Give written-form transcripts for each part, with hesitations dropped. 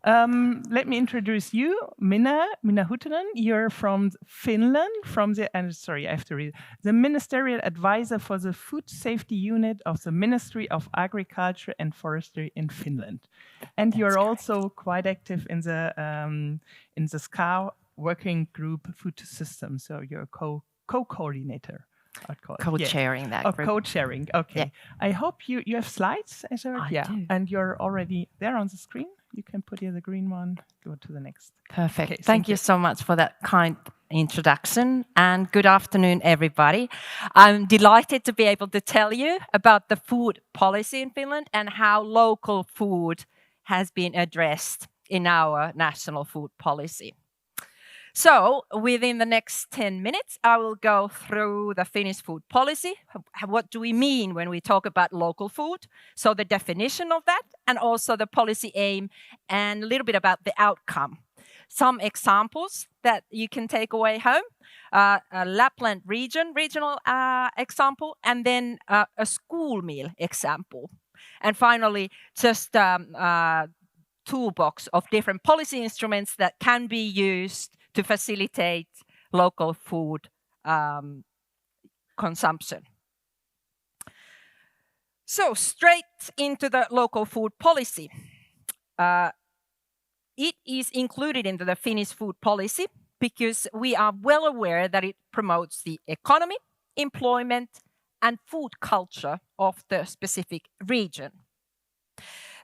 Let me introduce you, Minna Huttunen. You're from Finland, from the, and sorry, I have to read, the Ministerial Adviser for the Food Safety Unit of the Ministry of Agriculture and Forestry in Finland. And you're also quite active in the SCA working group food system. So you're a co-coordinator. Co-chairing that group. Co-chairing, okay. Yeah. I hope you have slides, I do. And you're already there on the screen. You can put here the green one, go to the next. Perfect. Okay, thank you so much for that kind introduction, and good afternoon, everybody. I'm delighted to be able to tell you about the food policy in Finland and how local food has been addressed in our national food policy. So within the next 10 minutes, I will go through the Finnish food policy. What do we mean when we talk about local food? So the definition of that, and also the policy aim, and a little bit about the outcome. Some examples that you can take away home. A Lapland regional example, and then a school meal example. And finally, just toolbox of different policy instruments that can be used to facilitate local food consumption. So straight into the local food policy. It is included into the Finnish food policy because we are well aware that it promotes the economy, employment, and food culture of the specific region.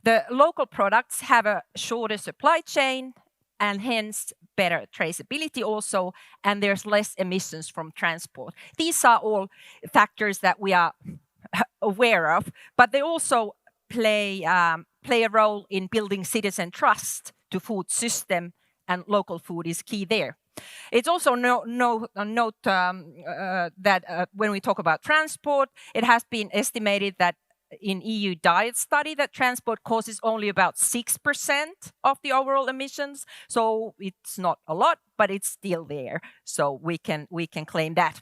The local products have a shorter supply chain and hence better traceability also, and there's less emissions from transport. These are all factors that we are aware of, but they also play a role in building citizen trust to food system, and local food is key there. It's also note that when we talk about transport, it has been estimated that in EU diet study that transport causes only about 6% of the overall emissions. So it's not a lot, but it's still there. So we can claim that.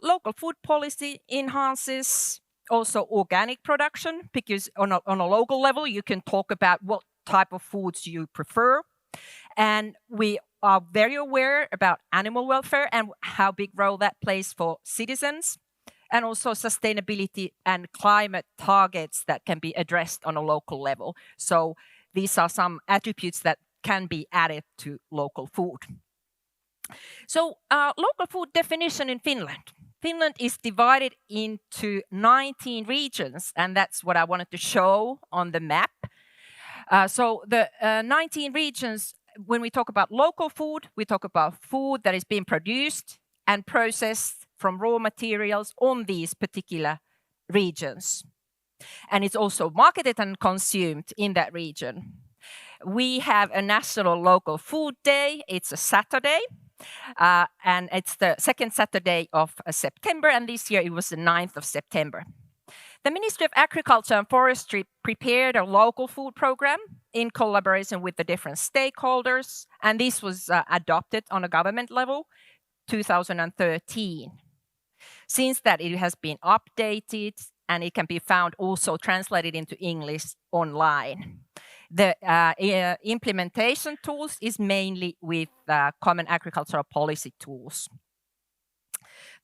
Local food policy enhances also organic production, because on a local level, you can talk about what type of foods you prefer. And we are very aware about animal welfare and how big role that plays for citizens, and also sustainability and climate targets that can be addressed on a local level. So these are some attributes that can be added to local food. So local food definition in Finland. Finland is divided into 19 regions, and that's what I wanted to show on the map. So the 19 regions, when we talk about local food, we talk about food that is being produced and processed from raw materials on these particular regions. And it's also marketed and consumed in that region. We have a National Local Food Day. It's a Saturday, and it's the second Saturday of September, and this year it was the 9th of September. The Ministry of Agriculture and Forestry prepared a local food program in collaboration with the different stakeholders, and this was adopted on a government level 2013. Since that, it has been updated, and it can be found also translated into English online. The implementation tools is mainly with common agricultural policy tools.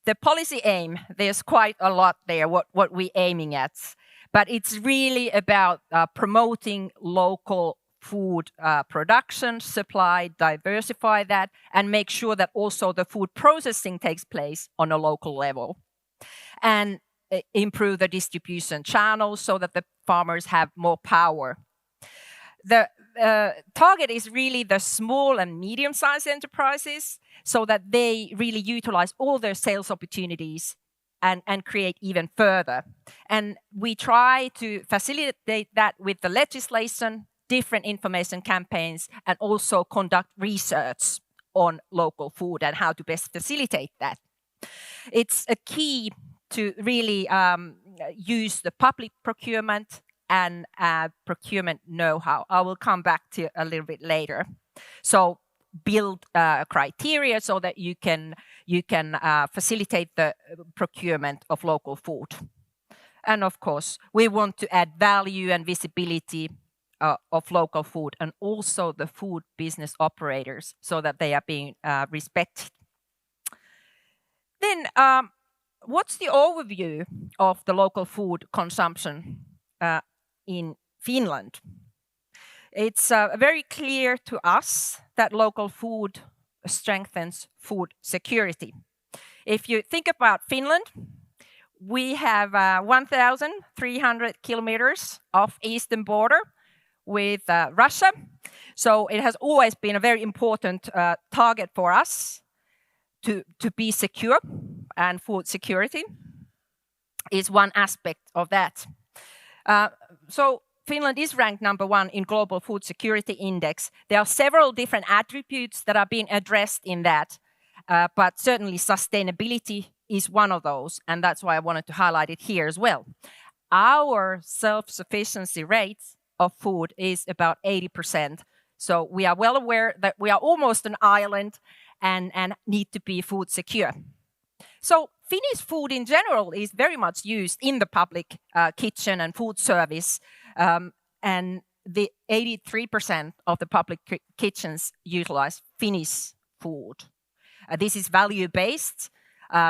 The policy aim, there's quite a lot there, what we're aiming at. But it's really about promoting local food production, supply, diversify that, and make sure that also the food processing takes place on a local level. And improve the distribution channels so that the farmers have more power. The target is really the small and medium-sized enterprises, so that they really utilize all their sales opportunities and create even further. And we try to facilitate that with the legislation, different information campaigns, and also conduct research on local food and how to best facilitate that. It's a key to really use the public procurement and procurement know-how. I will come back to a little bit later. So build criteria so that you can facilitate the procurement of local food. And of course, we want to add value and visibility of local food, and also the food business operators, so that they are being respected. Then, what's the overview of the local food consumption in Finland? It's very clear to us that local food strengthens food security. If you think about Finland, we have 1,300 kilometers of eastern border with Russia. So it has always been a very important target for us to be secure, and food security is one aspect of that. So Finland is ranked #1 in Global Food Security Index. There are several different attributes that are being addressed in that, but certainly sustainability is one of those, and that's why I wanted to highlight it here as well. Our self-sufficiency rate of food is about 80%. So we are well aware that we are almost an island and need to be food secure. So Finnish food in general is very much used in the public kitchen and food service, and the 83% of the public kitchens utilize Finnish food. This is value-based,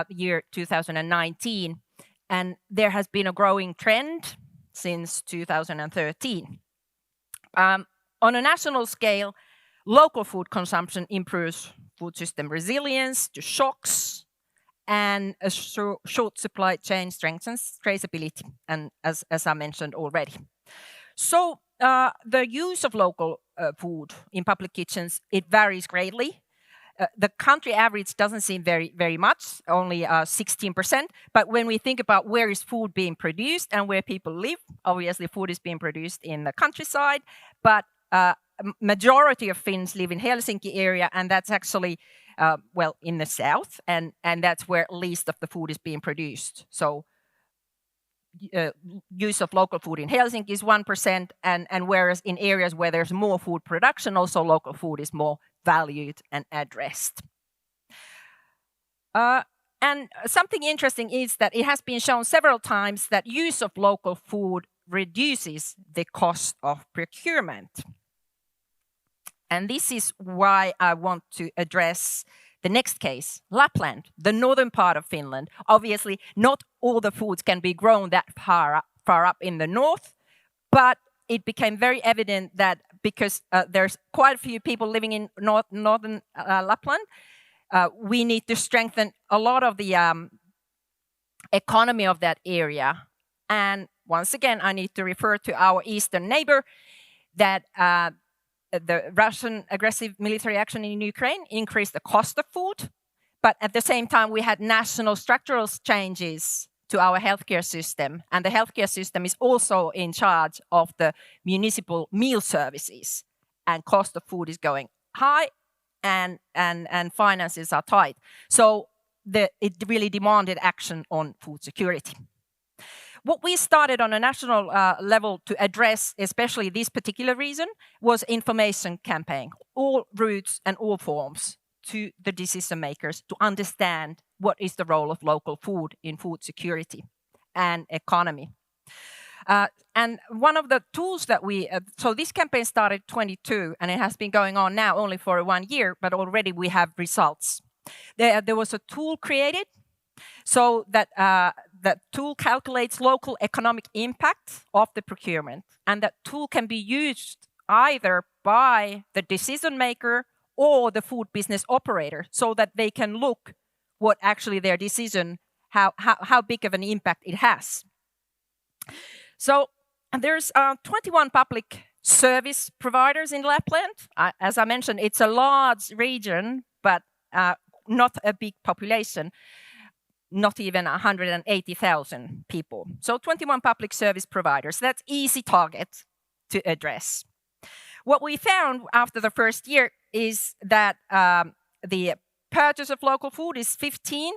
year 2019, and there has been a growing trend since 2013. On a national scale, local food consumption improves food system resilience to shocks, and a short supply chain strengthens traceability, and as I mentioned already. So the use of local food in public kitchens, it varies greatly. The country average doesn't seem very much, only 16%. But when we think about where is food being produced and where people live, obviously food is being produced in the countryside, but majority of Finns live in Helsinki area, and that's actually in the south, and that's where least of the food is being produced. So use of local food in Helsinki is 1%, and whereas in areas where there's more food production, also local food is more valued and addressed. And something interesting is that it has been shown several times that use of local food reduces the cost of procurement. And this is why I want to address the next case, Lapland, the northern part of Finland. Obviously, not all the foods can be grown that far up in the north, but it became very evident that because there's quite a few people living in northern Lapland, we need to strengthen a lot of the economy of that area. And once again, I need to refer to our eastern neighbor, that the Russian aggressive military action in Ukraine increased the cost of food, but at the same time we had national structural changes to our healthcare system, and the healthcare system is also in charge of the municipal meal services, and cost of food is going high, and finances are tight. So it really demanded action on food security. What we started on a national level to address, especially this particular reason, was information campaign, all routes and all forms, to the decision makers to understand what is the role of local food in food security and economy. And one of the tools that so this campaign started 22, and it has been going on now only for 1 year, but already we have results. There was a tool created, so that that tool calculates local economic impact of the procurement, and that tool can be used either by the decision maker or the food business operator, so that they can look what actually their decision, how big of an impact it has. So there's 21 public service providers in Lapland. As I mentioned, it's a large region, but not a big population. Not even 180,000 people. So 21 public service providers. That's easy target to address. What we found after the first year is that the purchase of local food is 15,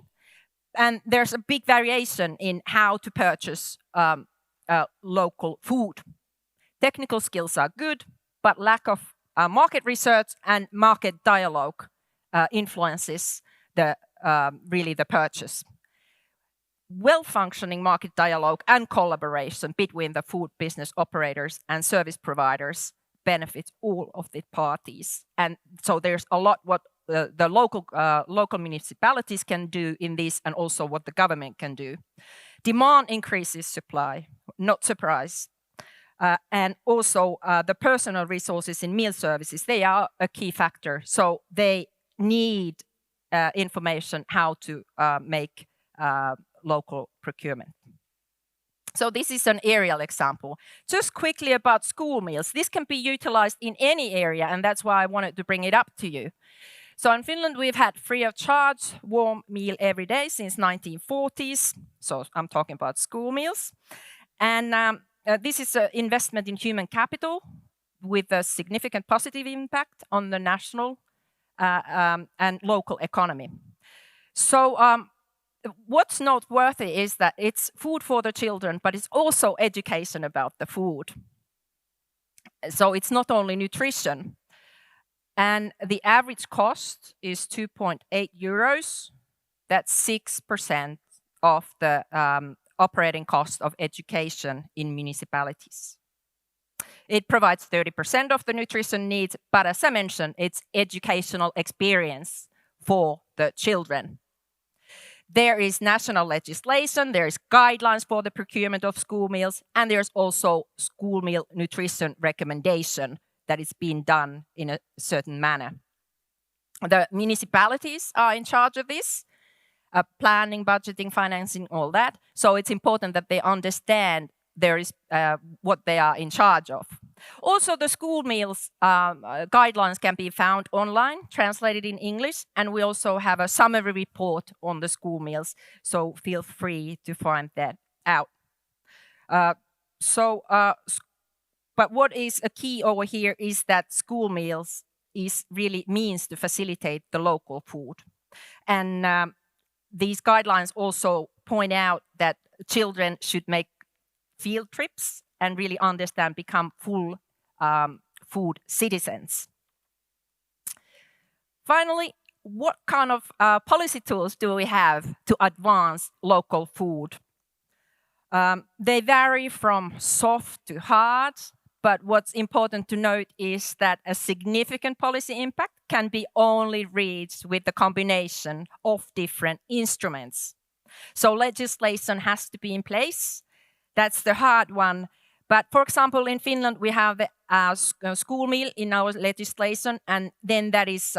and there's a big variation in how to purchase local food. Technical skills are good, but lack of market research and market dialogue influences really the purchase. well-functioning market dialogue and collaboration between the food business operators and service providers benefits all of the parties. And so there's a lot what the local municipalities can do in this, and also what the government can do. Demand increases supply, not surprise. And also the personal resources in meal services, they are a key factor. So they need information how to make local procurement. So this is an aerial example. Just quickly about school meals. This can be utilized in any area, and that's why I wanted to bring it up to you. So in Finland, we've had free of charge warm meal every day since 1940s. So I'm talking about school meals. And this is an investment in human capital with a significant positive impact on the national and local economy. So what's noteworthy is that it's food for the children, but it's also education about the food. So it's not only nutrition. And the average cost is 2.8 euros. That's 6% of the operating cost of education in municipalities. It provides 30% of the nutrition needs, but as I mentioned, it's educational experience for the children. There is national legislation, there is guidelines for the procurement of school meals, and there's also school meal nutrition recommendation that is being done in a certain manner. The municipalities are in charge of this, planning, budgeting, financing, all that. So it's important that they understand there is what they are in charge of. Also, the school meals guidelines can be found online, translated in English, and we also have a summary report on the school meals, so feel free to find that out. But what is a key over here is that school meals is really means to facilitate the local food. And these guidelines also point out that children should make field trips and really understand, become full food citizens. Finally, what kind of policy tools do we have to advance local food? They vary from soft to hard, but what's important to note is that a significant policy impact can be only reached with the combination of different instruments. So legislation has to be in place. That's the hard one. But for example, in Finland, we have the school meal in our legislation, and then that is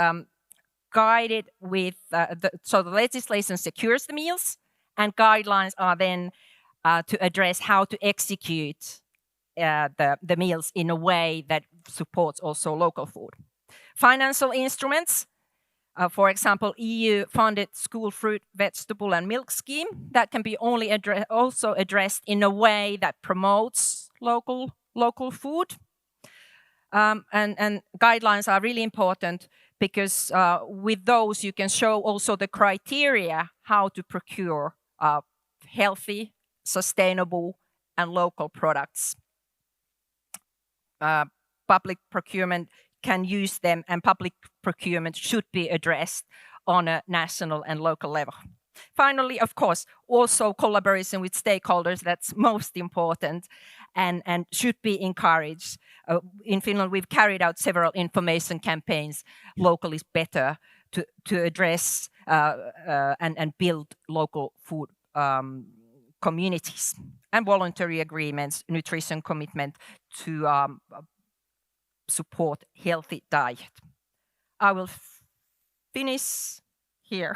guided with, so the legislation secures the meals, and guidelines are then to address how to execute the meals in a way that supports also local food. Financial instruments, for example, EU-funded school fruit, vegetable and milk scheme, that can be only also addressed in a way that promotes local food. And guidelines are really important because with those you can show also the criteria how to procure healthy, sustainable and local products. Public procurement can use them, and public procurement should be addressed on a national and local level. Finally, of course, also collaboration with stakeholders, that's most important and should be encouraged. In Finland, we've carried out several information campaigns, local is better, to address and build local food communities, and voluntary agreements, nutrition commitment to support healthy diet. I will finish here.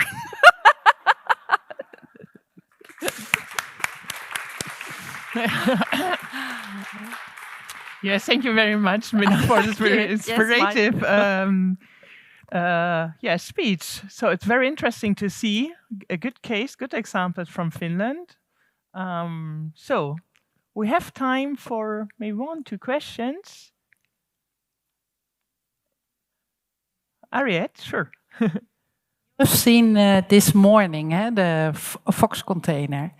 Yes, thank you very much, Minna, for this very inspirative speech. So it's very interesting to see a good case, good examples from Finland. So we have time for maybe 1-2 questions. Ariette, sure. You've seen this morning the Fox container.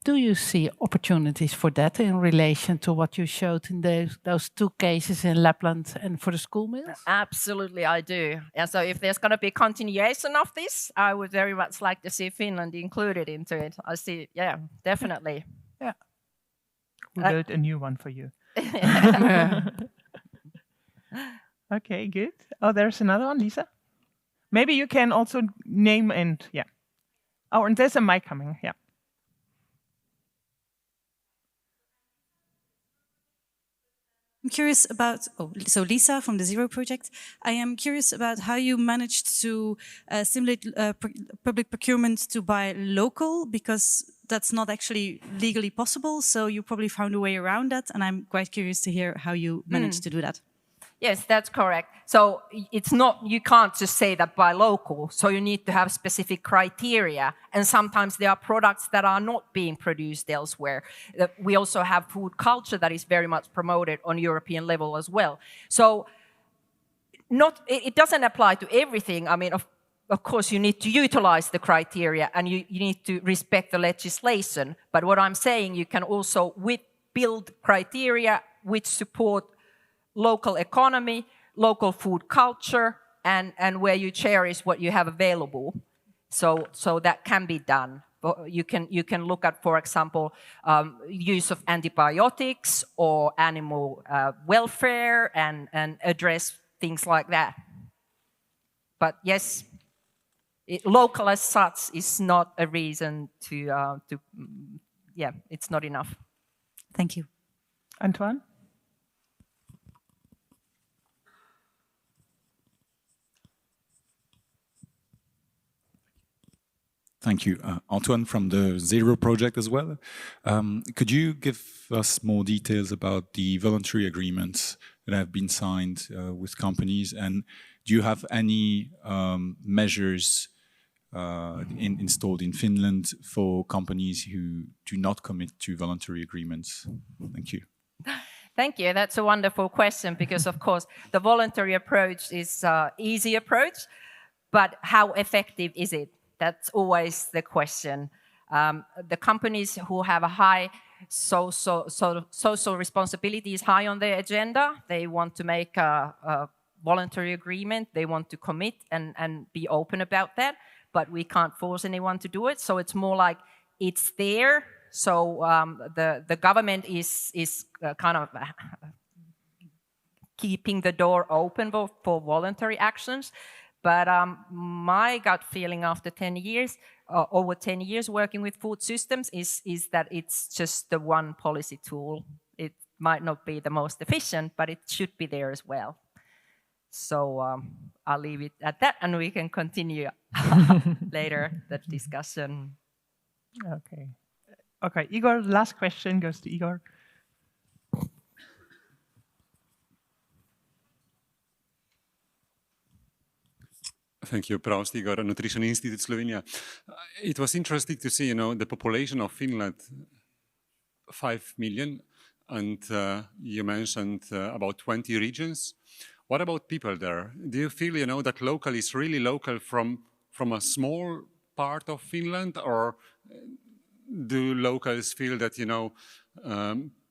Do you see opportunities for that in relation to what you showed in those 2 cases in Lapland and for the school meals? Absolutely, I do. And so if there's going to be continuation of this, I would very much like to see Finland included into it. I see, yeah, definitely. Yeah. We'll build a new one for you. Okay, good. Oh, there's another one, Lisa. Maybe you can also name and, yeah. Oh, and there's a mic coming, yeah. I'm curious about, so Lisa from the Zero Project. I am curious about how you managed to stimulate public procurement to buy local, because that's not actually legally possible. So you probably found a way around that. And I'm quite curious to hear how you managed to do that. Yes, that's correct. So it's not, you can't just say that buy local. So you need to have specific criteria. And sometimes there are products that are not being produced elsewhere. We also have food culture that is very much promoted on European level as well. So it doesn't apply to everything. I mean, of course, you need to utilize the criteria and you need to respect the legislation. But what I'm saying, you can also build criteria which support local economy, local food culture, and where you cherish what you have available. So that can be done. You can look at, for example, use of antibiotics or animal welfare and address things like that. But yes, local as such is not a reason to it's not enough. Thank you. Antoine? Thank you. Antoine from the Zero Project as well. Could you give us more details about the voluntary agreements that have been signed with companies? And do you have any measures installed in Finland for companies who do not commit to voluntary agreements? Thank you. Thank you. That's a wonderful question because, of course, the voluntary approach is an easy approach, but how effective is it? That's always the question. The companies who have a high social responsibility is high on their agenda. They want to make a voluntary agreement. They want to commit and be open about that. But we can't force anyone to do it. So it's more like it's there. So the government is kind of keeping the door open for voluntary actions. But my gut feeling after 10 years, over 10 years working with food systems is that it's just the one policy tool. It might not be the most efficient, but it should be there as well. So I'll leave it at that and we can continue later the discussion. Okay, Igor, last question goes to Igor. Thank you, Proust, Igor, Nutrition Institute, Slovenia. It was interesting to see, the population of Finland, 5 million, and you mentioned about 20 regions. What about people there? Do you feel, that local is really local from a small part of Finland, or do locals feel that,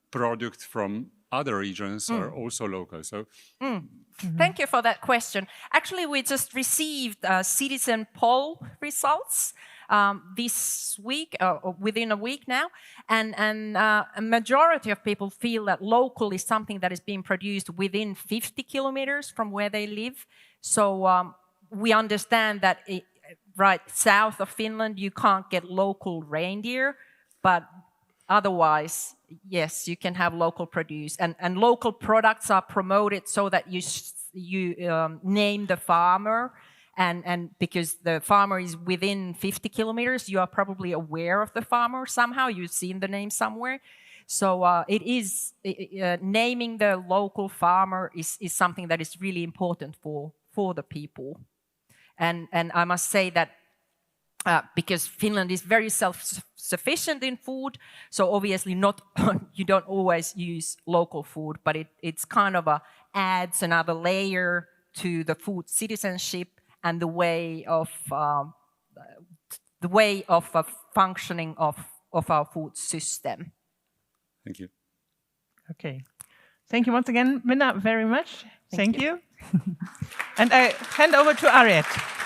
product from other regions are also local? So. Thank you for that question. Actually, we just received citizen poll results this week, or within a week now, and a majority of people feel that local is something that is being produced within 50 kilometers from where they live. So we understand that right south of Finland you can't get local reindeer, but otherwise, yes, you can have local produce, and local products are promoted so that you name the farmer, and because the farmer is within 50 kilometers, you are probably aware of the farmer somehow. You've seen the name somewhere. So it is naming the local farmer is something that is really important for the people, and I must say that. Because Finland is very self-sufficient in food, so obviously you don't always use local food, but it's kind of adds another layer to the food citizenship and the way of functioning of of our food system. Thank you. Okay. Thank you once again, Minna, very much. Thank Thank you. And I hand over to Ariette.